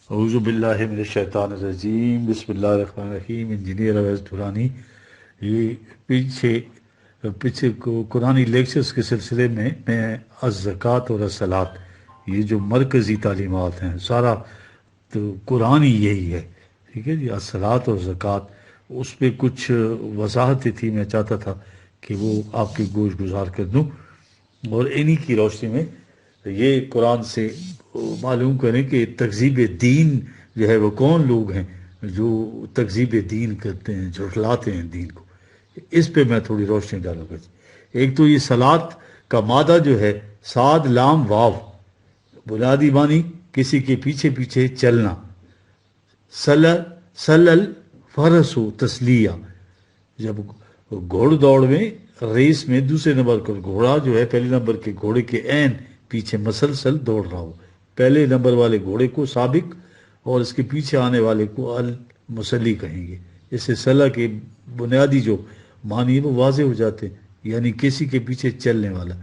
اعوذ باللہ من الشیطان الرجیم، بسم اللہ الرحمن الرحیم۔ انجینئر اویس دورانی، یہ پیچھے قرآنی لیکچرز کے سلسلے میں الزکوٰۃ اور الصلاۃ، یہ جو مرکزی تعلیمات ہیں، سارا تو قرآن ہی یہی ہے، ٹھیک ہے جی۔ الصلاۃ اور زکوٰۃ، اس پہ کچھ وضاحتیں تھی، میں چاہتا تھا کہ وہ آپ کی گوش گزار کر دوں، اور انہی کی روشنی میں یہ قرآن سے معلوم کریں کہ تکذیب دین جو ہے وہ کون لوگ ہیں جو تکذیب دین کرتے ہیں، جھٹلاتے ہیں دین کو۔ اس پہ میں تھوڑی روشنی ڈالوں گا۔ ایک تو یہ صلاۃ کا مادہ جو ہے صاد لام واو، بنیادی معنی کسی کے پیچھے پیچھے چلنا، سلل فرس و تسلیہ، جب گھوڑ دوڑ میں ریس میں دوسرے نمبر پر گھوڑا جو ہے پہلے نمبر کے گھوڑے کے عین پیچھے مسلسل دوڑ رہا ہو، پہلے نمبر والے گھوڑے کو سابق اور اس کے پیچھے آنے والے کو المسلی کہیں گے۔ اس سے صلاح کے بنیادی جو معنی وہ واضح ہو جاتے ہیں، یعنی کسی کے پیچھے چلنے والا۔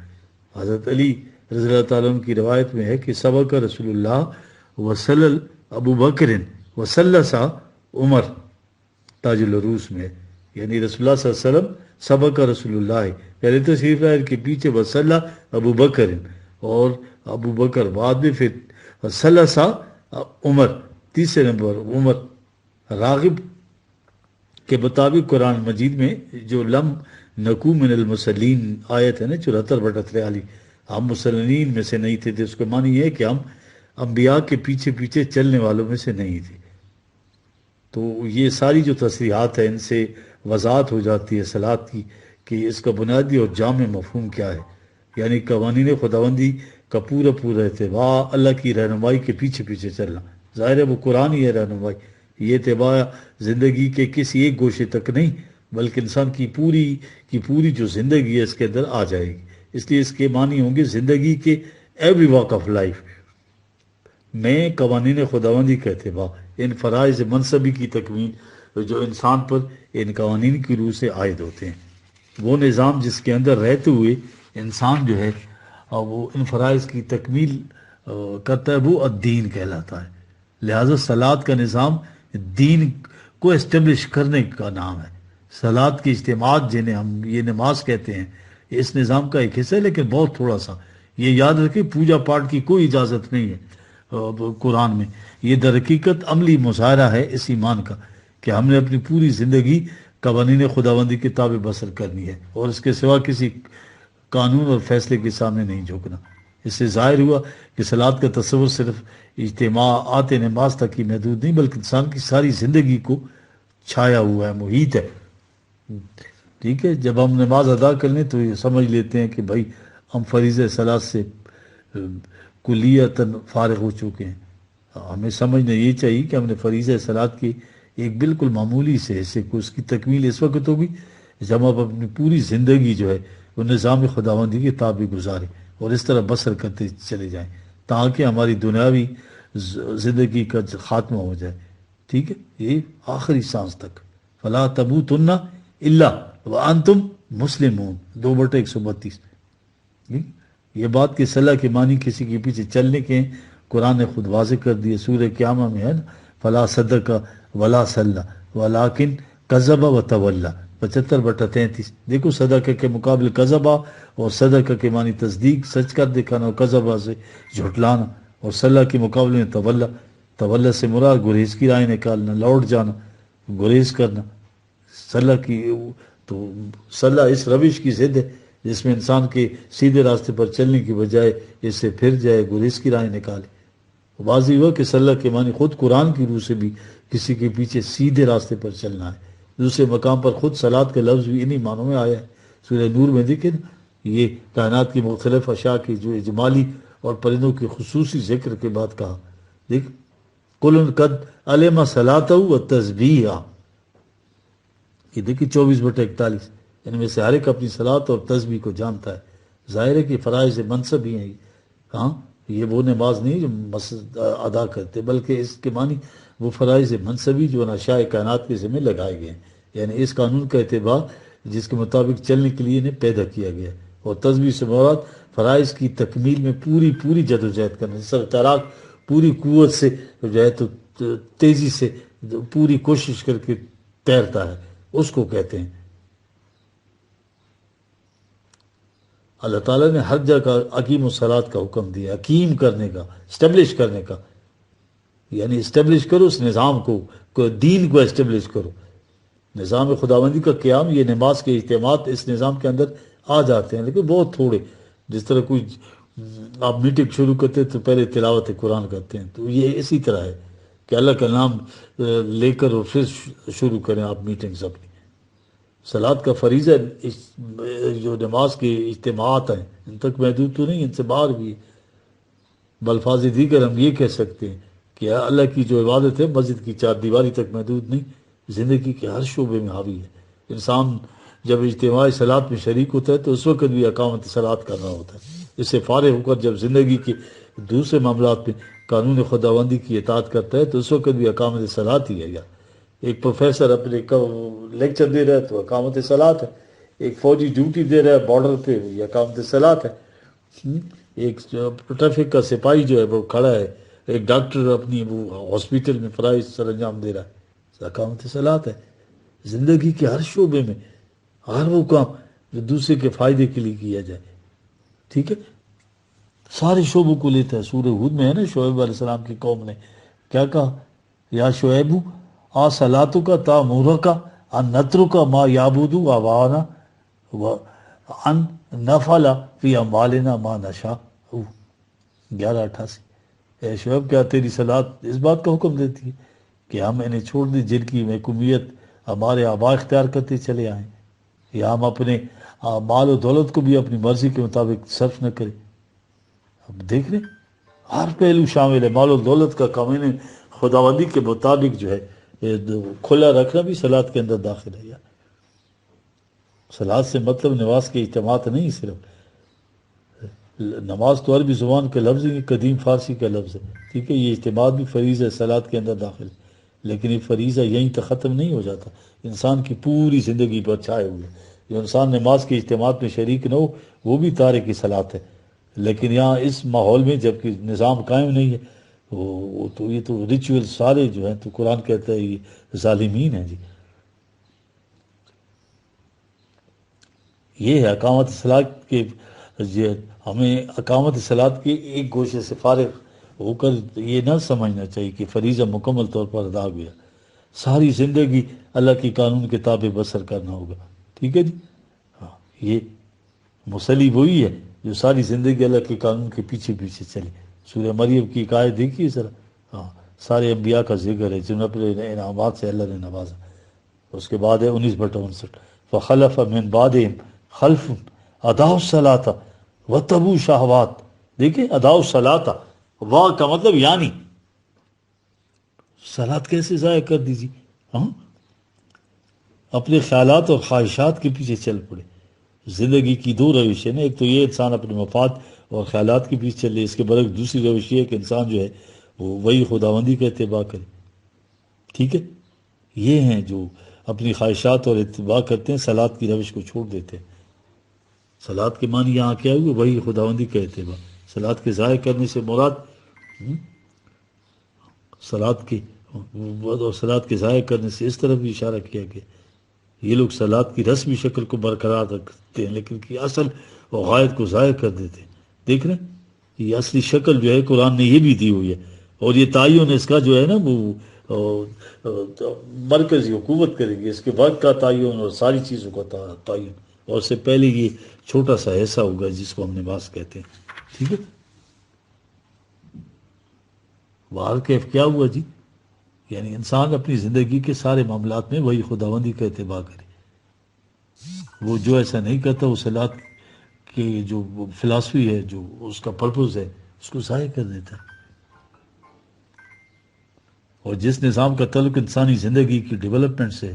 حضرت علی رضی اللہ تعالیٰ عنہ کی روایت میں ہے کہ سبق رسول اللہ وسلل ابو بکر وسلسا عمر، تاج العروس میں ہے، یعنی رسول اللہ صلی اللہ علیہ وسلم سبق رسول اللہ پہلے تشریف لائے، کے پیچھے وسلح ابو بکر، اور ابو بکر بعد میں، پھر سلسا عمر تیسرے نمبر عمر۔ راغب کے مطابق قرآن مجید میں جو لم نکو من المسلین آیت ہے نا 74/43، ہم مسلمین میں سے نہیں تھے، اس کا معنی یہ ہے کہ ہم انبیاء کے پیچھے پیچھے چلنے والوں میں سے نہیں تھے۔ تو یہ ساری جو تصریحات ہیں ان سے وضاحت ہو جاتی ہے صلاۃ کی کہ اس کا بنیادی اور جامع مفہوم کیا ہے، یعنی قوانین خداوندی کا پورا اتباع، اللہ کی رہنمائی کے پیچھے پیچھے چلنا۔ ظاہر ہے وہ قرآن ہی ہے رہنمائی، یہ اتباع زندگی کے کسی ایک گوشے تک نہیں، بلکہ انسان کی پوری جو زندگی ہے اس کے اندر آ جائے گی۔ اس لیے اس کے معنی ہوں گے زندگی کے ایوری واک آف لائف میں قوانین خداوندی کا اتباع، ان فرائض منصبی کی تکمیل جو انسان پر ان قوانین کی روح سے عائد ہوتے ہیں، وہ نظام جس کے اندر رہتے ہوئے انسان جو ہے وہ ان فرائض کی تکمیل کرتا ہے، وہ الدین کہلاتا ہے۔ لہذا صلاۃ کا نظام دین کو اسٹیبلش کرنے کا نام ہے۔ صلاۃ کی اجتماعات جنہیں ہم یہ نماز کہتے ہیں، اس نظام کا ایک حصہ ہے، لیکن بہت تھوڑا سا۔ یہ یاد رکھیں پوجا پاٹ کی کوئی اجازت نہیں ہے قرآن میں، یہ در حقیقت عملی مظاہرہ ہے اس ایمان کا کہ ہم نے اپنی پوری زندگی قوانین خداوندی کے تابع بسر کرنی ہے، اور اس کے سوا کسی قانون اور فیصلے کے سامنے نہیں جھکنا۔ اس سے ظاہر ہوا کہ صلاۃ کا تصور صرف اجتماعات نماز تک ہی محدود نہیں، بلکہ انسان کی ساری زندگی کو چھایا ہوا ہے، محیط ہے۔ ٹھیک ہے، جب ہم نماز ادا کر لیں تو یہ سمجھ لیتے ہیں کہ بھائی ہم فریضہ صلاۃ سے کلیتاً فارغ ہو چکے ہیں۔ ہمیں سمجھنا یہ چاہیے کہ ہم نے فریضہ صلاۃ کی ایک بالکل معمولی سے حصے کو، اس کی تکمیل اس وقت ہوگی جب ہم اپنی پوری زندگی جو ہے وہ نظام خداوندی کے تابع گزاریں اور اس طرح بسر کرتے چلے جائیں تاکہ ہماری دنیاوی زندگی کا خاتمہ ہو جائے۔ ٹھیک ہے، یہ آخری سانس تک، فلا تموتن الا وانتم مسلمون، 2/132۔ یہ بات کہ صلاح کے معنی کسی کے پیچھے چلنے کے ہیں، قرآن نے خود واضح کر دیے، سورہ قیامہ میں ہے نا، فلا صدق ولا صلی ولکن کذب وتولی، 75/33۔ دیکھو صدقہ کے مقابل قذبہ، اور صدقہ کے معنی تصدیق، سچ کر دکھانا، اور قذبہ سے جھٹلانا، اور صلاح کے مقابلے میں تولی سے مراد گریز کی رائے نکالنا، لوٹ جانا، گریز کرنا۔ صلاح کی تو صلاح اس روش کی ضد ہے جس میں انسان کے سیدھے راستے پر چلنے کی بجائے اس سے پھر جائے، گریز کی رائے نکالے۔ واضح ہوا کہ صلاح کے معنی خود قرآن کی روح سے بھی کسی کے پیچھے سیدھے راستے پر چلنا ہے۔ دوسرے مقام پر خود صلاۃ کا لفظ بھی انہی معنوں میں آیا ہے، سورہ نور میں دیکھیں یہ کائنات کی مختلف اشیاء کی جو اجمالی اور پرندوں کی خصوصی ذکر کے بعد کہا، دیکھ کل قد علم صلاۃہ و تسبیحہ، یہ دیکھیں 24/41، ان میں سے ہر ایک اپنی صلاۃ اور تسبیح کو جانتا ہے۔ ظاہر ہے کہ فرائض منصب ہی ہیں، ہاں یہ وہ نماز نہیں جو مسجد ادا کرتے، بلکہ اس کے معنی وہ فرائض منصبی جو اشیاء کائنات کے ذمہ لگائے گئے ہیں، یعنی اس قانون کا اتباع جس کے مطابق چلنے کے لیے انہیں پیدا کیا گیا ہے۔ اور تسبیح سے مراد فرائض کی تکمیل میں پوری جدوجہد کرنا، جس طرح تیراک پوری قوت سے جو ہے تو تیزی سے پوری کوشش کر کے تیرتا ہے، اس کو کہتے ہیں۔ اللہ تعالیٰ نے ہر جگہ حکیم الصلاۃ کا حکم دیا، حکیم کرنے کا، اسٹیبلش کرنے کا، یعنی اسٹیبلش کرو اس نظام کو دین کو اسٹیبلش کرو۔ نظام خداوندی کا قیام، یہ نماز کے اجتماعات اس نظام کے اندر آ جاتے ہیں، لیکن بہت تھوڑے۔ جس طرح کوئی آپ میٹنگ شروع کرتے ہیں تو پہلے تلاوت قرآن کرتے ہیں، تو یہ اسی طرح ہے کہ اللہ کا نام لے کر اور پھر شروع کریں آپ میٹنگز اپنی۔ صلاۃ کا فریضہ جو نماز کے اجتماعات ہیں ان تک محدود تو نہیں، ان سے باہر بھی ہے۔ بالفاظ دیگر ہم یہ کہہ سکتے ہیں کہ اللہ کی جو عبادت ہے مسجد کی چار دیواری تک محدود نہیں، زندگی کے ہر شعبے میں حاوی ہے۔ انسان جب اجتماعی صلاۃ میں شریک ہوتا ہے تو اس وقت بھی اقامت صلاۃ کرنا ہوتا ہے۔ اس سے فارغ ہو کر جب زندگی کے دوسرے معاملات میں قانون خداوندی کی اطاعت کرتا ہے تو اس وقت بھی اقامت صلاۃ ہی ہے۔ یا ایک پروفیسر اپنے لیکچر دے رہا ہے تو اقامت صلاۃ ہے، ایک فوجی ڈیوٹی دے رہا ہے بارڈر پہ، یہ اقامت صلاۃ ہے۔ ایک ٹریفک کا سپاہی جو ہے وہ کھڑا ہے، ایک ڈاکٹر اپنی وہ ہاسپیٹل میں فرائض سر انجام دے رہا ہے، اقامت صلاۃ ہے۔ زندگی کے ہر شعبے میں ہر وہ کام جو دوسرے کے فائدے کے لیے کیا جائے، ٹھیک ہے، سارے شعبوں کو لیتا ہے۔ سورہ ہود میں ہے نا، شعیب علیہ السلام کی قوم نے کیا کہا، یا شعیب آ صلاتو کا تا مورا کا ان نترو کا ما یابودو آوانا ان نفلا فی اموالنا ما نشا۔ 1188۔ اے شعیب کیا تیری صلات اس بات کا حکم دیتی ہے کہ ہم انہیں چھوڑ دیں جن کی محکومیت ہمارے آبا اختیار کرتے چلے آئیں، یا ہم اپنے مال و دولت کو بھی اپنی مرضی کے مطابق صرف نہ کریں؟ اب دیکھ رہے ہر پہلو شامل ہے، مال و دولت کا قانون خداوندی کے مطابق جو ہے کھلا رکھنا بھی صلاۃ کے اندر داخل ہے۔ یا صلاۃ سے مطلب نماز کے اجتماعات نہیں، صرف نماز تو عربی زبان کا لفظ ہے، قدیم فارسی کا لفظ ہے، ٹھیک ہے، یہ اجتماعات بھی فریضہ صلاۃ کے اندر داخل ہے، لیکن یہ فریضہ یہیں تک ختم نہیں ہو جاتا، انسان کی پوری زندگی پر چھائے ہوئے۔ جو انسان نماز کے اجتماعات میں شریک نہ ہو وہ بھی تارک صلاۃ ہے، لیکن یہاں اس ماحول میں جب کہ نظام قائم نہیں ہے تو یہ تو ریچول سارے جو ہیں تو قرآن کہتا ہے یہ ظالمین ہیں۔ جی یہ ہے اقامت صلاۃ کے، ہمیں اقامت صلاۃ کے ایک گوشے سے فارغ ہو کر یہ نہ سمجھنا چاہیے کہ فریضہ مکمل طور پر ادا گیا، ساری زندگی اللہ کی قانون کے تابع بسر کرنا ہوگا، ٹھیک ہے جی۔ ہاں، یہ مصلی وہی ہے جو ساری زندگی اللہ کے قانون کے پیچھے پیچھے چلے۔ سورہ مریم کی ایک آیت دیکھیے ذرا، ہاں، سارے انبیاء کا ذکر ہے جنہیں اپنے انعامات سے اللہ نے نوازا۔ اس کے بعد ہے 19/59، فخلف من بعدہم خلف اضاعوا الصلاۃ واتبعوا الشہوات۔ دیکھیں اضاعوا الصلاۃ، واہ کا مطلب یعنی صلاۃ کیسے ضائع کر دیجیے، ہاں، اپنے خیالات اور خواہشات کے پیچھے چل پڑے۔ زندگی کی دو روش ہے نا، ایک تو یہ انسان اپنے مفاد اور خیالات کے پیچھے چلے، اس کے برعکس دوسری روش یہ ہے کہ انسان جو ہے وہ وہی خداوندی کا اتباع کرے، ٹھیک ہے۔ یہ ہیں جو اپنی خواہشات اور اتباع کرتے ہیں، صلاۃ کی روش کو چھوڑ دیتے ہیں۔ صلاۃ کے معنی یہاں کیا ہوئے، وہی خداوندی کا اتباع۔ صلاۃ کے ضائع کرنے سے مراد صلاۃ کے ضائع کرنے سے اس طرف بھی اشارہ کیا گیا، یہ لوگ صلاۃ کی رسمی شکل کو برقرار رکھتے ہیں لیکن کی اصل و غائب کو ضائع کر دیتے ہیں۔ دیکھ رہے ہیں یہ اصلی شکل جو ہے قرآن نے یہ بھی دی ہوئی ہے، اور یہ تعین اس کا جو ہے نا وہ مرکزی حکومت کرے گی، اس کے وقت کا تعین اور ساری چیزوں کا تعین، اور اس سے پہلے یہ چھوٹا سا حصہ ہوگا جس کو ہم نماز کہتے ہیں، ٹھیک ہے۔ باہر کیف کیا ہوا جی، یعنی انسان اپنی زندگی کے سارے معاملات میں وہی خداوندی کا اتباع کرے، وہ جو ایسا نہیں کرتا وہ صلاۃ کی جو فلاسفی ہے، جو اس کا پرپز ہے، اس کو ضائع کر دیتا ہے۔ اور جس نظام کا تعلق انسانی زندگی کی ڈیولپمنٹ سے،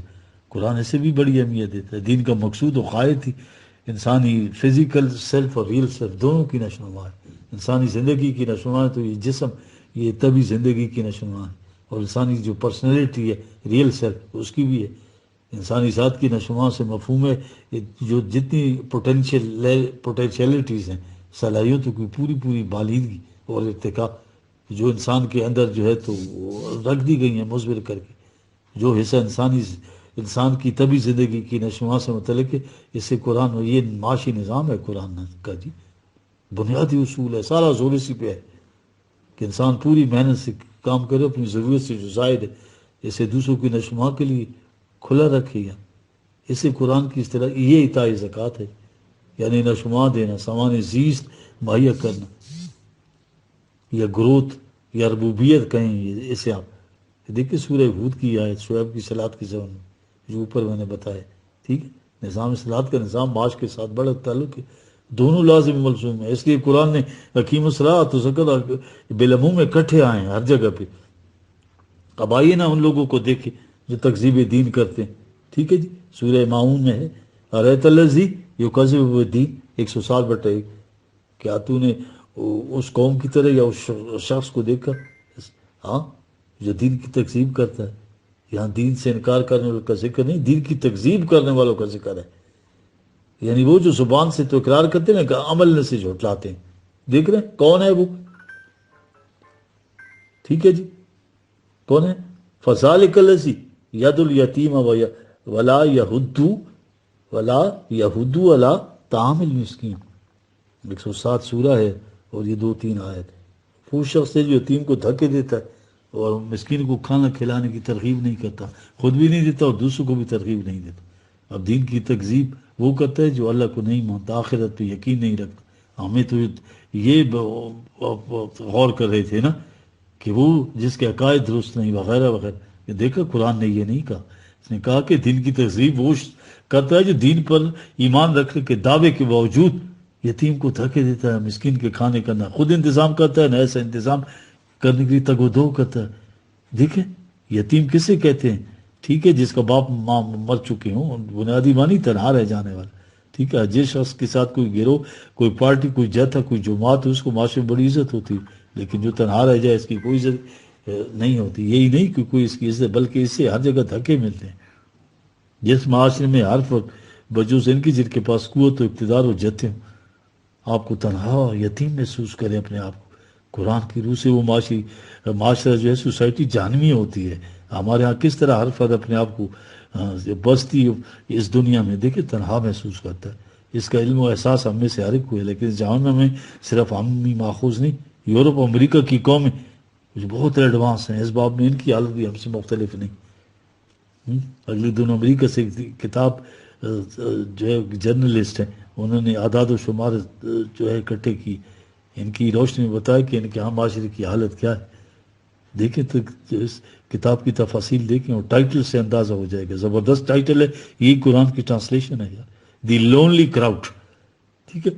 قرآن اسے بھی بڑی اہمیت دیتا ہے۔ دین کا مقصود و قائد تھی انسانی فزیکل سیلف اور ریئل سیلف دونوں کی نشوونما ہے۔ انسانی زندگی کی نشوونما ہے تو یہ جسم، یہ طبی زندگی کی نشوونما ہے، اور انسانی جو پرسنالٹی ہے ریئل سیلف اس کی بھی ہے۔ انسانی ذات کی نشوونما سے مفہوم ہے جو جتنی پوٹینشیلٹیز ہیں، صلاحیتوں کی پوری بالیدگی اور ارتقاء، جو انسان کے اندر جو ہے تو وہ رکھ دی گئی ہیں مضبر کر کے، جو حصہ انسان کی طبی زندگی کی نشوات سے متعلق ہے، اسے قرآن میں یہ معاشی نظام ہے قرآن کا جی، بنیادی اصول ہے، سارا زور اسی پہ ہے کہ انسان پوری محنت سے کام کرے، اپنی ضرورت سے جو زائد ہے اسے دوسروں کی نشوما کے لیے کھلا رکھے گا. اسے قرآن کی اصطلاح یہ اعطائے زکوٰۃ ہے، یعنی نشوما دینا، سامان زیست مہیا کرنا، یا گروتھ یا ربوبیت کہیں اسے آپ دیکھیں سورہ ہود کی آیت شعیب کی صلات کے زمانے میں جو اوپر میں نے بتایا. ٹھیک ہے، نظام صلات کا نظام معاش کے ساتھ بڑا تعلق ہے، دونوں لازم ملزوم ہے. اس لیے قرآن نے حکیم الصلاۃ و زکوٰۃ بالعموم میں اکٹھے آئے ہیں ہر جگہ پہ. اب آئیے نا ان لوگوں کو دیکھیں جو تکذیب دین کرتے ہیں. ٹھیک ہے جی، سورہ معون میں ہے ارایت الذی یکذب بالدین 160/1. کیا تو نے اس قوم کی طرح یا اس شخص کو دیکھا ہاں جو دین کی تکذیب کرتا ہے؟ یہاں دین سے انکار کرنے والوں کا ذکر نہیں، دین کی تکذیب کرنے والوں کا ذکر ہے. یعنی وہ جو زبان سے تو اقرار کرتے ہیں نا، عمل سے جھٹلاتے ہیں. دیکھ رہے ہیں کون ہے وہ؟ ٹھیک ہے جی، کون ہے؟ فذالک الذی ید الیتیم ولا یحض علی طعام المسکین. 107 سورہ ہے اور یہ 2-3 آیت ہے. وہ شخص ہے جو یتیم کو دھکے دیتا ہے اور مسکین کو کھانا کھلانے کی ترغیب نہیں کرتا، خود بھی نہیں دیتا اور دوسروں کو بھی ترغیب نہیں دیتا. اب دین کی تکذیب وہ کرتا ہے جو اللہ کو نہیں مانتا، آخرت پہ یقین نہیں رکھتا. ہمیں تو یہ غور کر رہے تھے نا کہ وہ جس کے عقائد درست نہیں وغیرہ وغیرہ. یہ دیکھا قرآن نے یہ نہیں کہا، اس نے کہا کہ دین کی تکذیب وہ کرتا ہے جو دین پر ایمان رکھنے کے دعوے کے باوجود یتیم کو دھکے دیتا ہے، مسکین کے کھانے کا نہ خود انتظام کرتا ہے نہ ایسا انتظام کرنے کے لیے تگ و دو کرتا ہے. دیکھیں یتیم کسے کہتے ہیں؟ ٹھیک ہے، جس کا باپ ماں مر چکے ہوں، بنیادی معنی تنہا رہ جانے والا. ٹھیک ہے، جس شخص کے ساتھ کوئی گروہ، کوئی پارٹی، کوئی جتھا، کوئی جماعت ہو، اس کو معاشرے میں بڑی عزت ہوتی ہے، لیکن جو تنہا رہ جائے اس کی کوئی عزت نہیں ہوتی. یہی نہیں کہ کوئی اس کی عزت، بلکہ اس سے ہر جگہ دھکے ملتے ہیں. جس معاشرے میں ہر فرق بجوز ان کی جن کے پاس قوت و اقتدار و جتھے ہوں، آپ کو تنہا یتیم محسوس کریں اپنے آپ کو. قرآن کی روح سے وہ معاشرہ جو ہے سوسائٹی جہنمی ہوتی ہے. ہمارے ہاں کس طرح ہر فرد اپنے آپ کو بستی اس دنیا میں دیکھے تنہا محسوس کرتا ہے. اس کا علم و احساس ہم میں سے ہر ایک کو ہے، لیکن جہنم میں صرف ہم ہی ماخوذ نہیں، یورپ اور امریکہ کی قومیں جو بہت ایڈوانس ہیں اس باب میں، ان کی حالت بھی ہم سے مختلف نہیں. اگلے دنوں امریکہ سے کتاب جو ہے جرنلسٹ ہیں انہوں نے اعداد و شمار جو ہے اکٹھے کی، ان کی روشنی میں بتایا کہ ان کے ہاں معاشرے کی حالت کیا ہے. دیکھیں تو اس کتاب کی تفاصیل دیکھیں اور ٹائٹل سے اندازہ ہو جائے گا. زبردست ٹائٹل ہے، یہی قرآن کی ٹرانسلیشن ہے یار، دی لونلی کراؤڈ. ٹھیک ہے،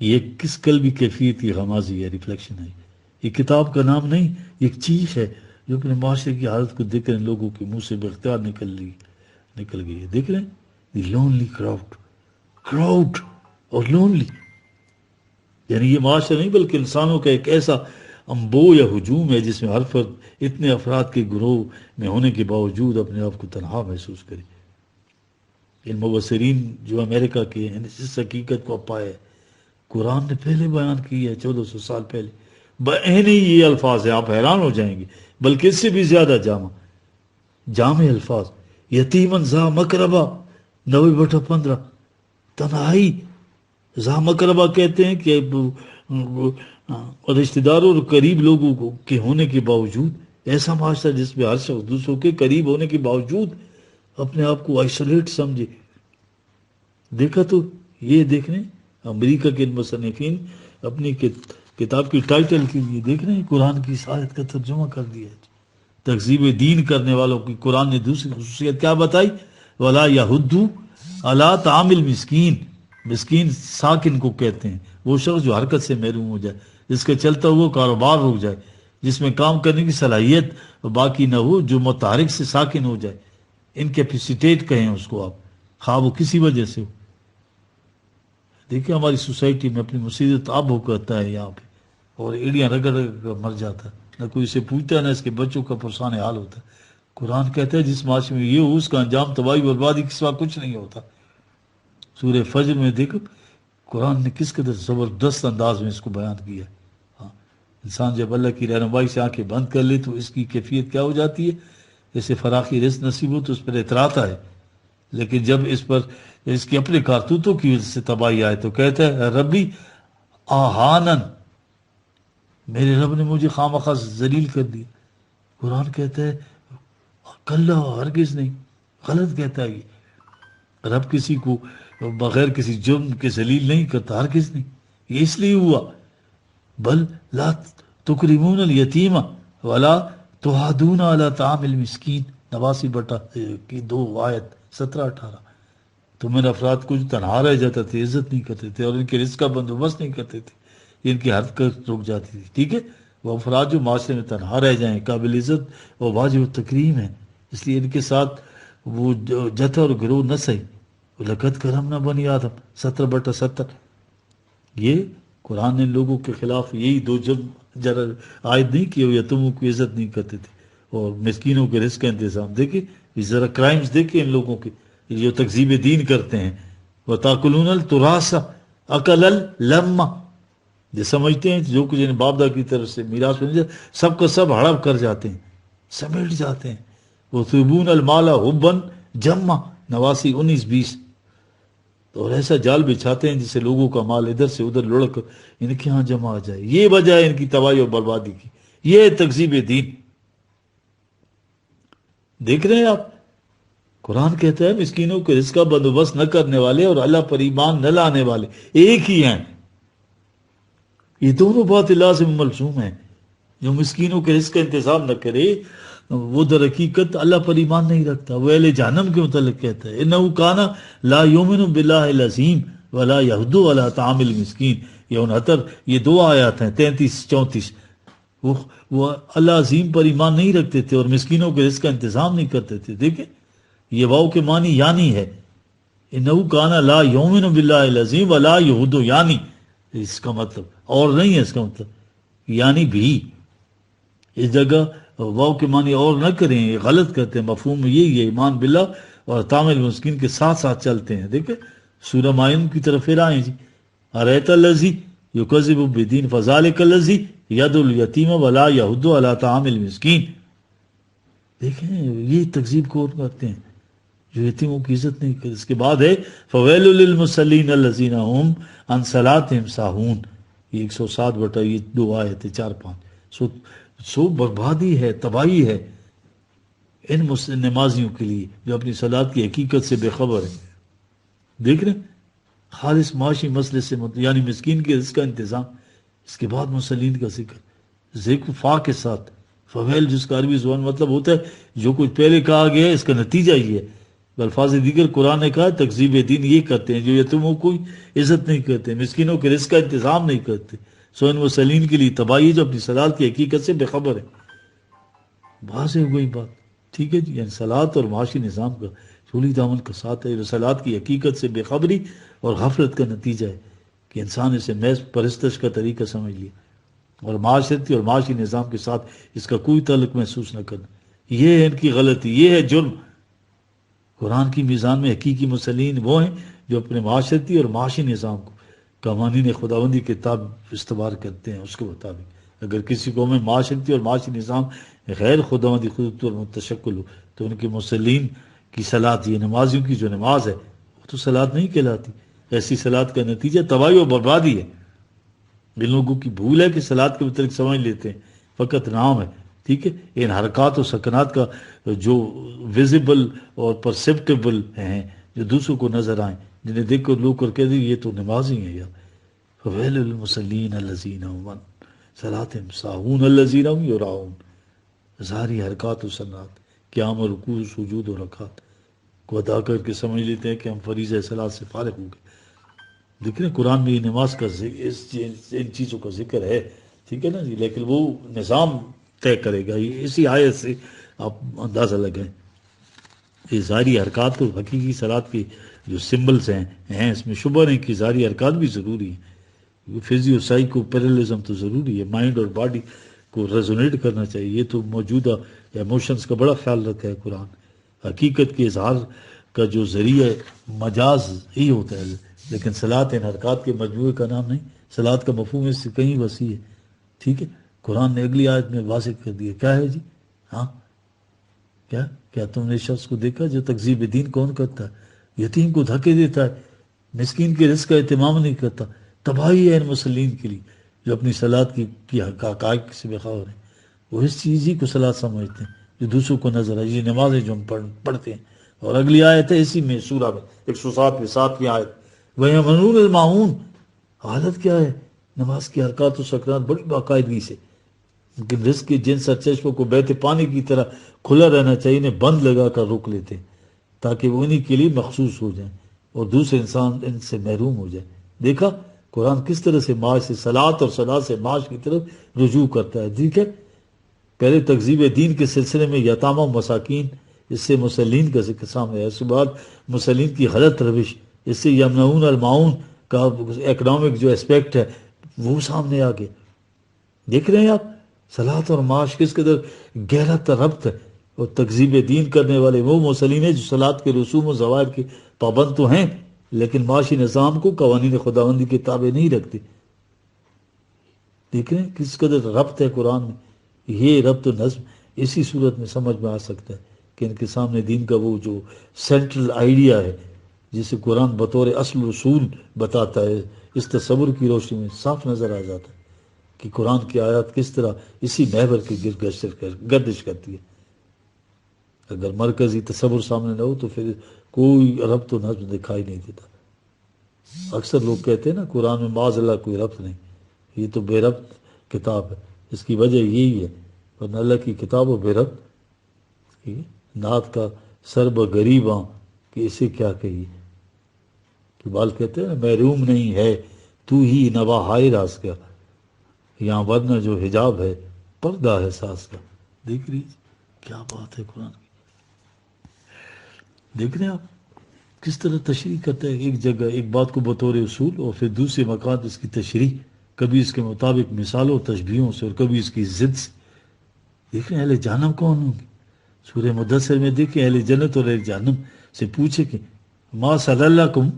یہ کس قلبی کیفیت کی غمازی ہے، ریفلیکشن ہے. یہ کتاب کا نام نہیں، یہ ایک چیخ ہے جو اپنے معاشرے کی حالت کو دیکھ کر ان لوگوں کے منہ سے بے اختیار نکل گئی ہے. دیکھ رہے ہیں، دی لونلی کراؤڈ اور لونلی، یعنی یہ معاشرہ نہیں بلکہ انسانوں کا ایک ایسا انبو یا ہجوم ہے جس میں ہر فرد اتنے افراد کے گروہ میں ہونے کے باوجود اپنے آپ کو تنہا محسوس کرے. ان مبصرین جو امریکہ کے ہیں اس حقیقت کو پائے ہے. قرآن نے پہلے بیان کی ہے 1400 سال پہلے. بعین یہ الفاظ ہیں، آپ حیران ہو جائیں گے، بلکہ اس سے بھی زیادہ جامع الفاظ. یتیمن ذا مقربہ 90/15. تنہائی ذا مقربہ کہتے ہیں کہ رشتہ داروں اور قریب لوگوں کے ہونے کے باوجود ایسا معاشرہ جس میں ہر شخص دوسروں کے قریب ہونے کے باوجود اپنے آپ کو آئسولیٹ سمجھے. دیکھا تو یہ دیکھ رہے ہیں امریکہ کے مصنفین اپنی کتاب کی ٹائٹل کے لیے دیکھ رہے ہیں قرآن کی اس آیت کا ترجمہ کر دیا ہے. تکذیب دین کرنے والوں کی قرآن نے دوسری خصوصیت کیا بتائی؟ ولا یحض علی طعام المسکین. مسکین ساکن کو کہتے ہیں وہ شخص جو حرکت سے محروم ہو جائے، جس کا چلتا ہوا کاروبار رک جائے، جس میں کام کرنے کی صلاحیت باقی نہ ہو، جو متحرک سے ساکن ہو جائے. انکیپیسیٹیٹ کہیں اس کو آپ، خواہ وہ کسی وجہ سے ہو. دیکھیں ہماری سوسائٹی میں اپنی مصیبت اب ہو کرتا ہے یہاں پہ، اور ایڑیاں رگڑ کر مر جاتا ہے، نہ کوئی اسے پوچھتا ہے نہ اس کے بچوں کا پرسان حال ہوتا ہے. قرآن کہتا ہے جس معاشرے میں یہ ہو اس کا انجام تباہی بربادی کے سوا کچھ نہیں ہوتا. سورہ فجر میں دیکھو قرآن نے کس قدر زبردست انداز میں اس کو بیان کیا. ہاں، انسان جب اللہ کی رہنمائی سے آنکھیں بند کر لے تو اس کی کیفیت کیا ہو جاتی ہے؟ جیسے فراخی رزق نصیب ہو تو اس پر اتراتا ہے، لیکن جب اس پر اس کے اپنے کارتوتوں کی وجہ سے تباہی آئے تو کہتا ہے ربی آہانن، میرے رب نے مجھے خواہ ذلیل کر دیا۔ قرآن کہتا ہے کلا، ہرگز نہیں، غلط کہتا ہے یہ۔ رب کسی کو بغیر کسی جرم کے ذلیل نہیں کرتا، ہرگز نہیں۔ یہ اس لیے ہوا بل لا تکرمون الیتیم ولا تحاضون علی طعام المسکین، 89 کی 2 آیت 17-18۔ تو میرے افراد کچھ تنہا رہ جاتا تھے، عزت نہیں کرتے تھے اور ان کے رزق کا بندوبست نہیں کرتے تھے، ان کی حرکت رک جاتی تھی، ٹھیک ہے۔ وہ افراد جو معاشرے میں تنہا رہ جائیں، قابل عزت اور واجب تکریم ہیں، اس لیے ان کے ساتھ وہ جتھا اور گروہ نہ صحیح۔ لقد کرمنا بنی آدم 17/70۔ یہ قرآن نے لوگوں کے خلاف یہی 2 جرم عائد نہیں کیے، یتیموں کی عزت نہیں کرتے تھے اور مسکینوں کے رزق کا انتظام۔ دیکھیں یہ ذرا کرائمز دیکھیں ان لوگوں کے جو تکذیب دین کرتے ہیں۔ وَتَأْكُلُونَ التُّرَاثَ أَكْلًا لَمًّا، یہ سمجھتے ہیں جو کچھ ان باپ دادا کی طرف سے میراث میں سب کا سب ہڑپ کر جاتے ہیں، سمیٹ جاتے ہیں۔ وَتُحِبُّونَ الْمَالَ حُبًّا جَمًّا 89-19-20۔ اور ایسا جال بچھاتے ہیں جس سے لوگوں کا مال ادھر سے ادھر لڑک کر ان کے ہاں جمع آ جائے۔ یہ وجہ ہے ان کی تباہی اور بربادی کی، یہ ہے تکذیب دین۔ دیکھ رہے ہیں آپ، قرآن کہتا ہے مسکینوں کے رزق کا بندوبست نہ کرنے والے اور اللہ پر ایمان نہ لانے والے ایک ہی ہیں۔ یہ دونوں بات لازم ملزوم ہیں۔ جو مسکینوں کے رزق کا انتظام نہ کرے وہ در حقیقت اللہ پر ایمان نہیں رکھتا۔ وہ اہل جہنم کے متعلق کہتا ہے انہ کان لا یؤمن باللہ العظیم ولا یحض علی طعام المسکین۔ یہ 69، یہ 2 آیات ہیں 33-34۔ وہ اللہ عظیم پر ایمان نہیں رکھتے تھے اور مسکینوں کے رزق کا انتظام نہیں کرتے تھے۔ دیکھیں یہ واؤ کے معنی یعنی ہے، انہ کان لا یؤمن باللہ العظیم ولا یحض، یعنی اس کا مطلب اور نہیں ہے، اس کا مطلب یعنی بھی۔ اس جگہ واو کے معنی اور نہ کریں، یہ غلط کرتے ہیں۔ مفہوم یہی ہے، ایمان باللہ اور طعام المسکین کے ساتھ ساتھ چلتے ہیں۔ دیکھیں سورہ مائن کی طرف پھر آئیں جی، اریت الذی یکذب بالدین فذلک الذی یدعو الیتیم ولا یحض علی طعام المسکین۔ دیکھیں یہ تکذیب کون کرتے ہیں؟ جو یتیموں کی عزت نہیں کرتے۔ اس کے بعد ہے فویل للمصلین الذین هم عن صلاتهم ساہون، یہ 107/2 آیت 4-5۔ سو بربادی ہے، تباہی ہے ان نمازیوں کے لیے جو اپنی صلاۃ کی حقیقت سے بے خبر ہیں۔ دیکھ رہے ہیں خالص معاشی مسئلے سے یعنی مسکین کے رزق کا انتظام۔ اس کے بعد مصلین کا ذکر فا کے ساتھ، فویل جس کا عربی زبان مطلب ہوتا ہے جو کچھ پہلے کہا گیا ہے اس کا نتیجہ یہ ہے۔ الفاظ دیگر قرآن نے کہا تکذیب دین یہ کرتے ہیں جو یتیموں کو عزت نہیں کرتے، مسکینوں کے رزق کا انتظام نہیں کرتے۔ سو ان مسلین کے لیے تباہی جو اپنی صلاۃ کی حقیقت سے بے خبر ہے۔ واضح ہو گئی بات، ٹھیک ہے جی۔ یعنی صلاۃ اور معاشی نظام کا چولی دامن کا ساتھ ہے، جو صلاۃ کی حقیقت سے بے خبری اور غفلت کا نتیجہ ہے کہ انسان اسے محض پرستش کا طریقہ سمجھ لیا اور معاشرتی اور معاشی نظام کے ساتھ اس کا کوئی تعلق محسوس نہ کرنا۔ یہ ہے ان کی غلطی، یہ ہے جرم۔ قرآن کی میزان میں حقیقی مسلین وہ ہیں جو اپنے معاشرتی اور معاشی نظام کو قوانین خداوندی کے تابع استوار کرتے ہیں اس کے مطابق۔ اگر کسی قوم میں معاشرتی اور معاشی نظام غیر خداوندی خود اور متشکل ہو تو ان کے مسلین کی صلاۃ، یہ نمازیوں کی جو نماز ہے وہ تو صلاۃ نہیں کہلاتی۔ ایسی صلاۃ کا نتیجہ تباہی و بربادی ہے۔ ان لوگوں کی بھول ہے کہ صلاۃ کے متعلق سمجھ لیتے ہیں، فقط نام ہے، ٹھیک ہے۔ ان حرکات و سکنات کا جو ویزیبل اور پرسیپٹیبل ہیں، جو دوسروں کو نظر آئیں، جنہیں دیکھ کر لوگ کر کہتے ہیں یہ تو نمازی ہیں یار۔ فویل للمصلین الذین هم عن صلاتهم ساہون الذین هم یراؤون۔ ظاہری حرکات و سکنات، قیام و رکوع و سجود و رکعت کو ادا کر کے سمجھ لیتے ہیں کہ ہم فریضہ صلاۃ سے فارغ ہو گئے۔ دیکھ رہے ہیں قرآن میں یہ نماز کا ان چیزوں کا ذکر ہے، ٹھیک ہے نا جی، لیکن وہ نظام طے کرے گا۔ اسی آیت سے آپ اندازہ لگائیں۔ یہ ظاہری حرکات تو حقیقی صلاۃ کے جو سمبلز ہیں اس میں شبہ نہیں کہ ظاہری حرکات بھی ضروری ہیں۔ فزیو سائیکو پیرالزم تو ضروری ہے، مائنڈ اور باڈی کو ریزونیٹ کرنا چاہیے۔ یہ تو موجودہ ایموشنز کا بڑا خیال رکھا ہے قرآن۔ حقیقت کے اظہار کا جو ذریعہ مجاز ہی ہوتا ہے، لیکن صلاۃ ان حرکات کے مجموعے کا نام نہیں۔ صلاۃ کا مفہوم اس سے کہیں وسیع ہے، ٹھیک ہے۔ قرآن نے اگلی آیت میں واضح کر دیا، کیا ہے جی؟ ہاں کیا تم نے شخص کو دیکھا جو تکذیب دین کون کرتا ہے؟ یتیم کو دھکے دیتا ہے، مسکین کے رزق کا اہتمام نہیں کرتا۔ تباہی ہے ان مسلمین کے لیے جو اپنی صلات کی حقائق سے بخبر ہیں۔ وہ اس چیز ہی کو صلات سمجھتے ہیں جو دوسروں کو نظر آئے، یہ نمازیں جو ہم پڑھتے ہیں۔ اور اگلی آیت ہے اسی میں سورہ میں 107 میں 7ویں آیت، وَيَمْنُونَ الْمَاعُونَ، حالت کیا ہے؟ نماز کی حرکات و سکنات بڑی باقاعدگی سے، لیکن رزق کے جن سرچشموں کو بہتے پانی کی طرح کھلا رہنا چاہیے انہیں بند لگا کر روک لیتے ہیں تاکہ وہ انہی کے لیے مخصوص ہو جائیں اور دوسرے انسان ان سے محروم ہو جائے۔ دیکھا قرآن کس طرح سے معاش سے صلات اور صلات سے معاش کی طرف رجوع کرتا ہے۔ ٹھیک ہے، پہلے تکذیب دین کے سلسلے میں یتامہ و مساکین، اس سے مسلین کا ذکر سامنے ہے۔ اس کے بعد مسلین کی غلط روش، اس سے یمنعون المعون کا اکنامک جو اسپیکٹ ہے وہ سامنے آ گیا۔ دیکھ رہے ہیں آپ صلات اور معاش کس قدر گہرا ربط ہے۔ اور تکذیب دین کرنے والے وہ مسلمین ہیں جو صلات کے رسوم و ضوابط کے پابند تو ہیں لیکن معاشی نظام کو قوانین خداوندی کے تابع نہیں رکھتے۔ دیکھ رہے ہیں کس قدر ربط ہے قرآن میں۔ یہ ربط و نظم اسی صورت میں سمجھ میں آ سکتا ہے کہ ان کے سامنے دین کا وہ جو سینٹرل آئیڈیا ہے جسے قرآن بطور اصل اصول بتاتا ہے، اس تصور کی روشنی میں صاف نظر آ جاتا ہے کہ قرآن کی آیات کس طرح اسی محور کی گردش کرتی ہے۔ اگر مرکزی تصور سامنے نہ ہو تو پھر کوئی ربط و نظم دکھائی نہیں دیتا۔ اکثر لوگ کہتے ہیں نا قرآن میں معاذ اللہ کوئی ربط نہیں، یہ تو بے ربط کتاب ہے۔ اس کی وجہ یہی ہے، ورنہ اللہ کی کتاب و بے ربط۔ نعت کا سر بغریباں کہ اسے کیا کہیے، اقبال کہتے ہیں نا محروم نہیں ہے تو ہی نوا ہائے راز کا، یہاں ورنہ جو حجاب ہے پردہ ہے ساز کا۔ دیکھ رہی کیا بات ہے قرآن کی، دیکھ رہے ہیں آپ کس طرح تشریح کرتا ہے ایک جگہ ایک بات کو بطور اصول اور پھر دوسرے مقام اس کی تشریح، کبھی اس کے مطابق مثالوں تشبیہوں سے اور کبھی اس کی ضد سے۔ دیکھ رہے ہیں اہل جہنم کون ہوں گے؟ سورہ مدثر میں دیکھیں اہل جنت اور اہل جہنم سے پوچھے کہ ما سللکم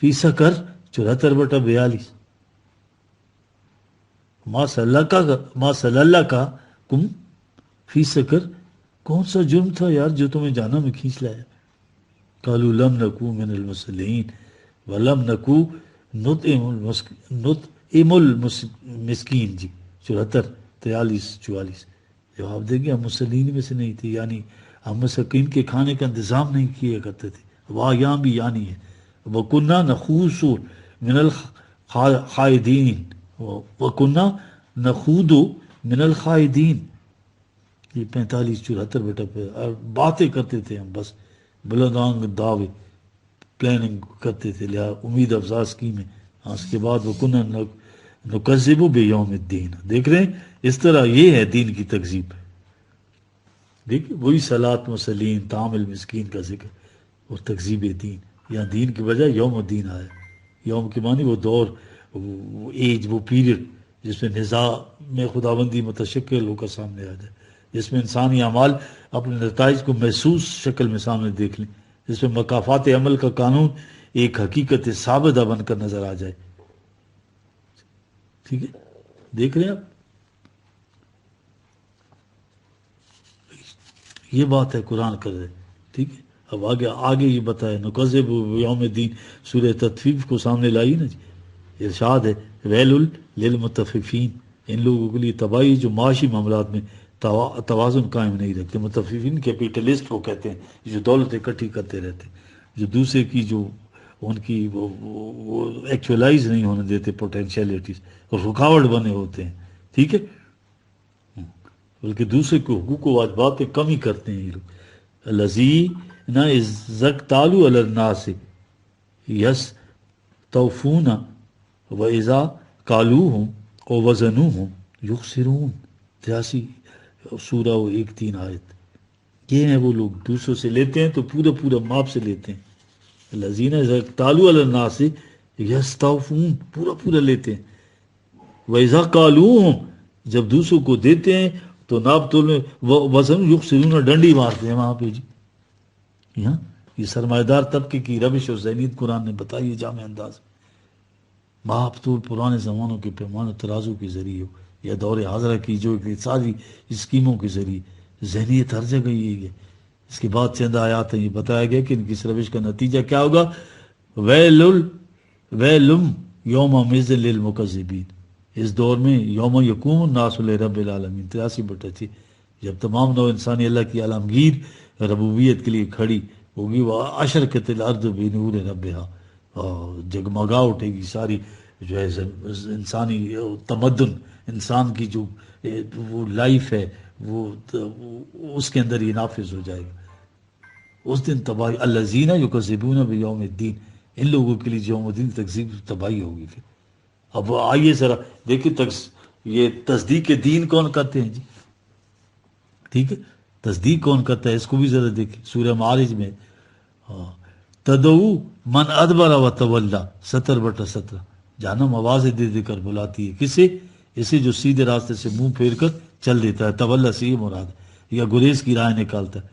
فی سقر 74/42، ما سللکم فی سقر، کون سا جرم تھا یار جو تمہیں جہنم میں کھینچ لایا؟ قالوا لم نکو من المصلین ولم نکو نطعم المسکین، جی 74 43 44 جواب دیں گے ہم مسلمین میں سے نہیں تھے، یعنی ہم مسکین کے کھانے کا انتظام نہیں کیا کرتے تھے۔ واہ یہاں بھی یعنی ہے وَكُنَّا نَخُوضُ مِنَ الْخَائِضِينَ، وَكُنَّا نَخُوضُ مِنَ الْخَائِضِينَ، یہ 45 74 باتیں کرتے تھے ہم، بس بلندانگ دعوے پلاننگ کرتے تھے، لہٰذا امید افزا اسکیمیں۔ اس کے بعد وَكُنَّا نُكَذِّبُ بِيَوْمِ الدِّينِ۔ دیکھ رہے ہیں اس طرح یہ ہے دین کی تکذیب۔ دیکھیں وہی صلات مسلین طعام المسکین کا ذکر اور تکذیب دین، یہاں دین کی بجائے یوم الدین آیا۔ یوم کے معنی وہ دور، وہ ایج، وہ پیریڈ جس میں نزاع میں خداوندی متشکل ہو کر سامنے آ جائے، جس میں انسانی اعمال اپنے نتائج کو محسوس شکل میں سامنے دیکھ لیں، جس میں مکافات عمل کا قانون ایک حقیقت ثابتہ بن کر نظر آ جائے۔ ٹھیک ہے، دیکھ رہے ہیں آپ، یہ بات ہے قرآن کر رہے۔ ٹھیک ہے، اب آگے یہ بتایا نقذب یوم الدین، سورہ تطفیف کو سامنے لائی نا جی، ارشاد ہے ویل للمطففین، ان لوگوں کے لیے تباہی جو معاشی معاملات میں توازن قائم نہیں رکھتے۔ مطففین کیپیٹلسٹ وہ کہتے ہیں جو دولت اکٹھی کرتے رہتے ہیں، جو دوسرے کی جو ان کی وہ ایکچولائز نہیں ہونے دیتے پوٹینشیلٹیز، اور رکاوٹ بنے ہوتے ہیں۔ ٹھیک ہے، بلکہ دوسرے کو حقوق و واجبات پہ کمی کرتے ہیں یہ لوگ۔ الذین اذا اکتالوا علی الناس یستوفون واذا کالوہم او وزنوہم یخسرون، 83 سورہ 1-3 آیت۔ یہ ہیں وہ لوگ دوسروں سے لیتے ہیں تو پورا پورا ماپ سے لیتے ہیں۔ الذین اذا اکتالوا علی الناس یستوفون، پورا پورا لیتے ہیں، واذا کالوہم، جب دوسروں کو دیتے ہیں تو ناپ تول میں وزن یخسرون، ڈنڈی مارتے ہیں وہاں پہ جی۔ یہاں یہ سرمایہ دار طبقے کی روش اور ذہنیت قرآن نے بتائی ہے جامع انداز میں۔ ماپ تول پرانے زمانوں کے پیمانہ ترازو کے ذریعے ہو، یا دور حاضرہ کی جو ساری اسکیموں کے ذریعے ذہنیت ہر جگہ یہی ہے. اس کے بعد چند آیات ہیں، یہ بتایا گیا کہ ان کی روش کا نتیجہ کیا ہوگا. ویلم یوم مزل للمکذبین. اس دور میں یوم یقوم الناس لرب العالمین 83/6 جب تمام نو انسانی اللہ کی عالمگیر ربوبیت کے لیے کھڑی ہوگی. وہ اشرقت الارض بنور ربہا، جگمگا اٹھے گی ساری جو ہے انسانی تمدن، انسان کی جو وہ لائف ہے وہ اس کے اندر یہ نافذ ہو جائے گا. اس دن تباہی الذین یکذبون بیوم الدین، ان لوگوں کے لیے یوم الدین تکذیب تباہی ہوگی. پھر اب آئیے ذرا دیکھیں یہ تصدیق دین کون کرتے ہیں جی؟ ٹھیک ہے، تصدیق کون کرتا ہے اس کو بھی ذرا دیکھیں. سورہ معارج میں تدعو من ادبر و تولا 70/17 جہنم آوازیں دے دے کر بلاتی ہے کسے؟ اسے جو سیدھے راستے سے منہ پھیر کر چل دیتا ہے. تولا سے یہ مراد ہے یا گریز کی راہ نکالتا ہے.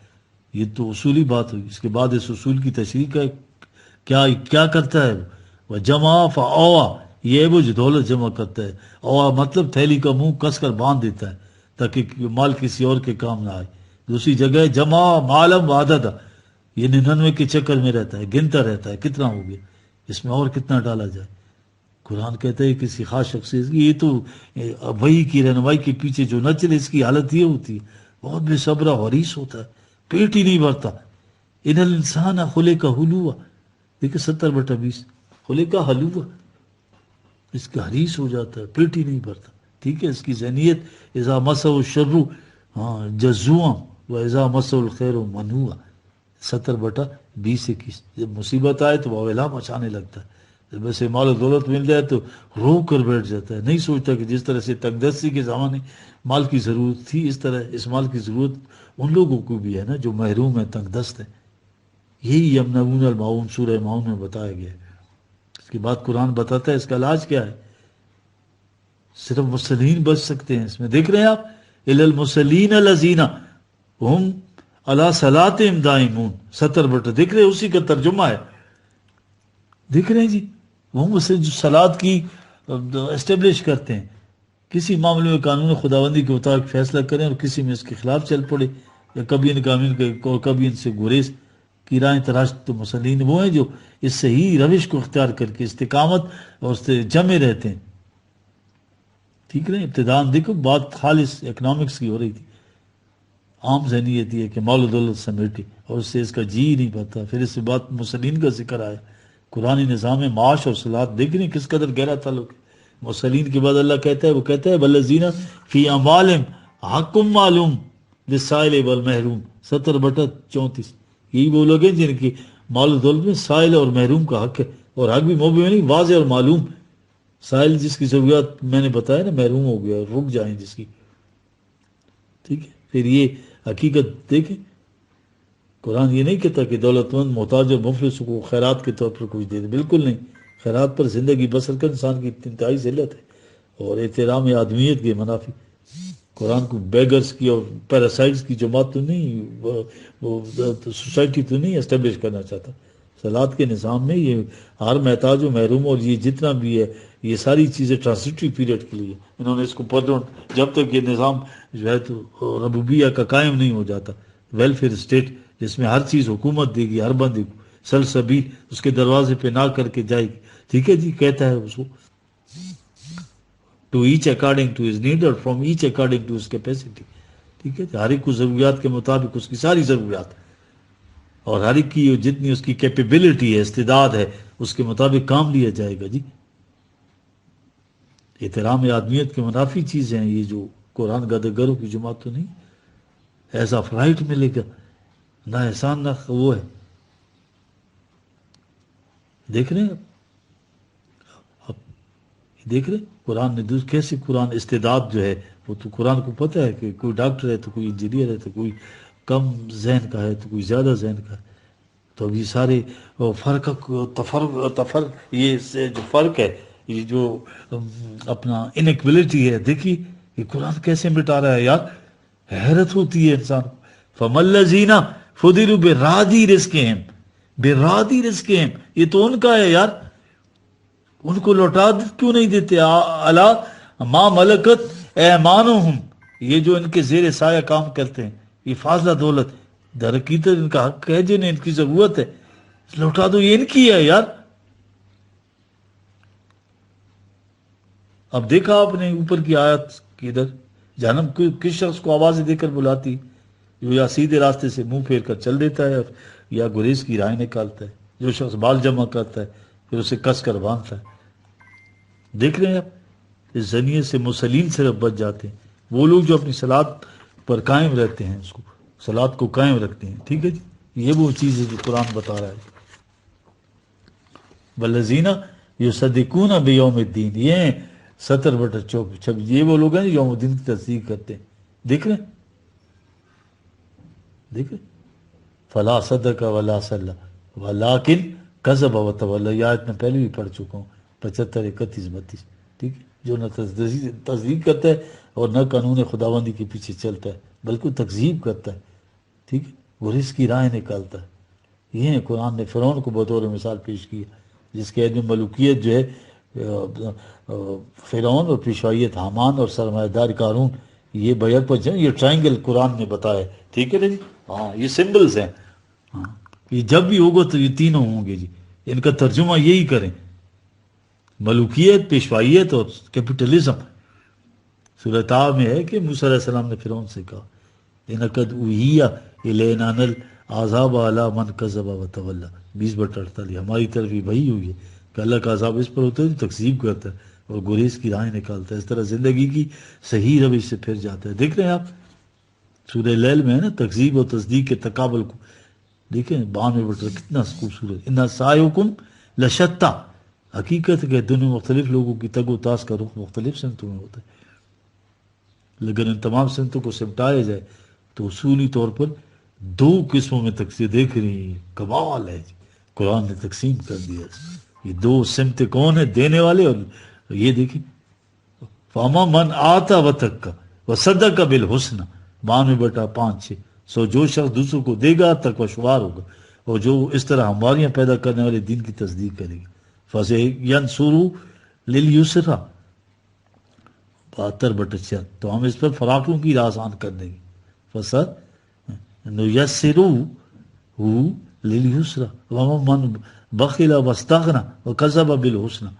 یہ تو اصولی بات ہوئی. اس کے بعد اس اصول کی تشریح کا کیا کرتا ہے وہ جمع فاوا، یہ ہے وہ جو دولت جمع کرتا ہے. اوا مطلب تھیلی کا منہ کس کر باندھ دیتا ہے تاکہ مال کسی اور کے کام نہ آئے. دوسری جگہ ہے جمع معلم وعدد، یہ 99 کے چکر میں رہتا ہے، گنتا رہتا ہے کتنا ہو گیا، اس میں اور کتنا ڈالا جائے. قرآن کہتا ہے کسی خاص شخصیت کی، یہ تو وحی کی رہنمائی کے پیچھے جو نہ چلے اس کی حالت یہ ہوتی ہے، بہت بے صبرہ حریص ہوتا ہے، پیٹ ہی نہیں بھرتا. ان الانسان خلق ہلوعا، دیکھیں 70/20 خلق ہلوعا، اس کا حریص ہو جاتا ہے، پیٹ ہی نہیں بھرتا. ٹھیک ہے، اس کی ذہنیت اذا مسہ الشر جزوعا و اذا مسہ الخیر منوعا. 70/20-21 جب مصیبت آئے تو وہ اعلام مچانے لگتا ہے. جب ویسے مال و دولت مل جائے تو رو کر بیٹھ جاتا ہے، نہیں سوچتا کہ جس طرح سے تنگ دستی کے زمانے مال کی ضرورت تھی اس طرح اس مال کی ضرورت ان لوگوں کو بھی ہے نا جو محروم ہیں، تنگ دست ہیں. یہی یمنعون الماعون سورہ ماعون میں بتایا گیا ہے. اس کے بعد قرآن بتاتا ہے اس کا علاج کیا ہے. صرف مسلمین بچ سکتے ہیں اس میں. دیکھ رہے ہیں آپ الی المسلین الذین ہم علی صلاتہم دائمون 70 دیکھ رہے ہیں، اسی کا ترجمہ ہے. دیکھ رہے ہیں جی، وہ مسلم جو صلات کی اسٹیبلش کرتے ہیں، کسی معاملے میں قانون خداوندی کے مطابق فیصلہ کریں اور کسی میں اس کے خلاف چل پڑے یا کبھی ان قانون کے اور کبھی ان سے گریز کی راہیں تراش، تو مسلمین وہ ہیں جو اس صحیح روش کو اختیار کر کے استقامت اور اس سے جمے رہتے ہیں. ٹھیک ہے، ابتداءً دیکھو بات خالص اکنامکس کی ہو رہی تھی، عام ذہنیت یہ کہ مال و دولت سمیٹی اور اس سے اس کا جی نہیں پاتا. پھر اس سے بات مسلمین کا ذکر آیا. قرآن نظام معاش اور صلات دیکھ رہے ہیں کس قدر گہرا تعلق ہے. مسلمین کے بعد اللہ کہتا ہے، وہ کہتا ہے والذین فی اموالہم حق معلوم للسائل والمحروم 70/34. یہی وہ لوگ ہیں جن کی مال و دولت میں سائل اور محروم کا حق ہے، اور حق بھی مبہم نہیں، واضح اور معلوم. سائل جس کی ضروریات میں نے بتایا نا محروم ہو گیا، رک جائیں جس کی. ٹھیک ہے، پھر یہ حقیقت دیکھیں. قرآن یہ نہیں کہتا کہ دولت مند محتاج اور مفلس کو خیرات کے طور پر کچھ دے دے، بالکل نہیں. خیرات پر زندگی بسر کر انسان کی انتہائی ذلت ہے اور احترام آدمیت کے منافی. قرآن کو بیگرز کی اور پیراسائٹس کی جماعت تو نہیں، وہ سوسائٹی تو نہیں اسٹیبلش کرنا چاہتا. صلات کے نظام میں یہ ہر محتاج و محروم اور یہ جتنا بھی ہے یہ ساری چیزیں ٹرانزٹری پیریڈ کے لیے انہوں نے اس کو جب تک یہ نظام جو ہے تو ربوبیہ کا قائم نہیں ہو جاتا، ویلفیئر اسٹیٹ جس میں ہر چیز حکومت دے گی، ہر بندے کو سلسبیل اس کے دروازے پہ نہ کر کے جائے گی. ٹھیک ہے جی، کہتا ہے اس کو to each according to his need اور from each according to his capacity. ٹھیک ہے، ہر ایک کو ضروریات کے مطابق اس کی ساری ضروریات اور ہر ایک کی جتنی اس کی کیپیبلٹی ہے، استعداد ہے، اس کے مطابق کام لیا جائے گا. جی احترام آدمیت کے منافی چیزیں ہیں یہ، جو قرآن گدگروں کی جماعت تو نہیں. ایز آف رائٹ ملے گا، نہ احسان نہ وہ ہے. دیکھ رہے ہیں اب دیکھ رہے قرآن نے کیسے قرآن استعداد جو ہے وہ تو قرآن کو پتہ ہے کہ کوئی ڈاکٹر ہے تو کوئی انجینئر ہے تو کوئی کم ذہن کا ہے تو کوئی زیادہ ذہن کا ہے. تو اب یہ سارے یہ جو فرق ہے، یہ جو اپنا انیکویلٹی ہے، دیکھیے یہ قرآن کیسے مٹا رہا ہے یار، حیرت ہوتی ہے انسان کو. فَمَا الَّذِينَ فُضِلُوا بِرَادِي رِزْقِهِمْ بِرَادِي رِزْقِهِمْ، یہ تو ان کا ہے یار، ان کو لوٹا کیوں نہیں دیتے. اَلَا مَا مَلَكَتْ ایمانہم، یہ جو ان کے زیر سایہ کام کرتے ہیں، یہ فاضلہ دولت در حقیقت ان کا حق ہے، جنہیں ان کی ضرورت ہے، لوٹا دو، یہ ان کی ہے یار۔ اب دیکھا آپ نے اوپر کی آیت کی ادھر، جہنم کس شخص کو آوازیں دے کر بلاتی، جو یا سیدھے راستے سے منہ پھیر کر چل دیتا ہے یا گریز کی راہیں نکالتا ہے، جو شخص بال جمع کرتا ہے پھر اسے کس کر باندھتا ہے۔ دیکھ رہے ہیں آپ، اس زنیے سے مسلین صرف بچ جاتے ہیں وہ لوگ جو اپنی صلات پر قائم رہتے ہیں، اس کو صلات کو قائم رکھتے ہیں، ٹھیک ہے جی، یہ وہ چیز ہے جو قرآن بتا رہا ہے۔ والذین یصدقون بیوم الدین، یہ 70/24 یہ وہ لوگ ہیں جو یوم الدین کی تصدیق کرتے ہیں۔ دیکھ رہے ہیں، دیکھ رہے ہیں؟ فلا صدق ولا صلی ولکن کذب وتولی، یہ آیت میں پہلے بھی پڑھ چکا ہوں، 75، 31، 32، ٹھیک ہے، جو نہ تصدیق کرتا ہے اور نہ قانون خداوندی کے پیچھے چلتا ہے بلکہ تکذیب کرتا ہے، ٹھیک ہے، وہ رزق کی راہیں نکالتا ہے۔ یہ ہے قرآن نے فرعون کو بطور مثال پیش کیا، جس کے عید میں ملوکیت جو ہے فرعون اور پیشوائیت حامان اور سرمایہ دار قارون، یہ بیک پر یہ ٹرائنگل قرآن نے بتایا ہے، ٹھیک ہے نا جی، ہاں یہ سمبلز ہیں، ہاں یہ جب بھی ہوگا تو یہ تینوں ہوں گے جی، ان کا ترجمہ یہی کریں، ملوکیت، پیشوائیت اور کیپٹلزم۔ سورہ طٰ میں ہے کہ موسیٰ علیہ السلام نے فرعون سے کہا لَقَدْ أُوحِیَ إِلَیْنَا أَنَّ الْعَذَابَ عَلَىٰ مَنْ كَذَبَ وَتَوَلَّىٰ، 20/48، ہماری طرف یہ وحی ہوئی ہے کہ اللہ کا عذاب اس پر ہوتا ہے جو تکذیب کرتا ہے اور گریز کی راہیں نکالتا ہے، اس طرح زندگی کی صحیح روش سے پھر جاتا ہے۔ دیکھ رہے ہیں آپ سورہ لیل میں ہے نا، تکذیب اور تصدیق کے تقابل کو دیکھیں، 92 کتنا خوبصورت، اِنَّ سَعْیَکُمْ لَشَتَّىٰ، حقیقت ہے کہ دنیا مختلف لوگوں کی تگ و تاز کا رخ مختلف سمتوں میں ہوتا ہے، لیکن ان تمام سمتوں کو سمٹایا جائے تو اصولی طور پر 2 قسموں میں تقسیم، دیکھ رہی ہیں، کمال ہے جی، قرآن نے تقسیم کر دیا۔ یہ 2 سمتیں کون ہیں؟ دینے والے، اور یہ دیکھیں فاما من آتا وتقی وصدق بالحسنی، 92/5-6، سو جو شخص دوسروں کو دے گا تقوی شمار ہوگا، اور جو اس طرح ہماریاں پیدا کرنے والے دین کی تصدیق کرے گا فَسَيَنْصُرُ لِلْيُسْرَىٰ، 72/6، تو ہم اس پر فراخوں کی راہ آسان کر دیں گے، فَسَنُيَسِّرُهُ لِلْيُسْرَىٰ وَمَن بَخِلَ وَاسْتَغْنَىٰ وَكَذَّبَ بِالْحُسْنَىٰ،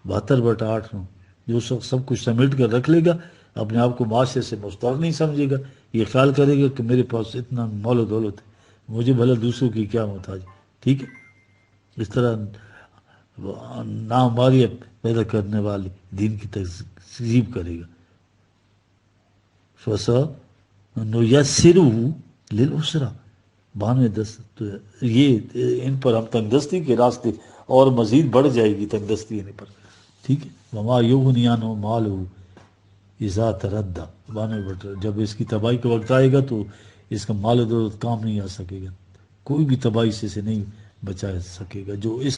72/8، جو شخص سب کچھ سمیٹ کر رکھ لے گا، اپنے آپ کو معاشرے سے مستغنی سمجھے گا، یہ خیال کرے گا کہ میرے پاس اتنا مال و دولت ہے، مجھے بھلا دوسروں کی کیا محتاج، ٹھیک ہے، اس طرح ناماریہ پیدا کرنے والے دین کی تکذیب کرے گا۔ فَسَنُيَسِّرُهُ لِلْعُسْرَىٰ، 92/10، یہ ان پر ہم تنگ دستی کے راستے اور مزید بڑھ جائے گی تنگ دستی ان پر، ٹھیک ہے، وَمَا يُغْنِي عَنْهُ مَالُهُ إِذَا تَرَدَّىٰ، 92، جب اس کی تباہی کا وقت آئے گا تو اس کا مال و دولت کام نہیں آ سکے گا، کوئی بھی تباہی سے اسے نہیں بچا سکے گا، جو اس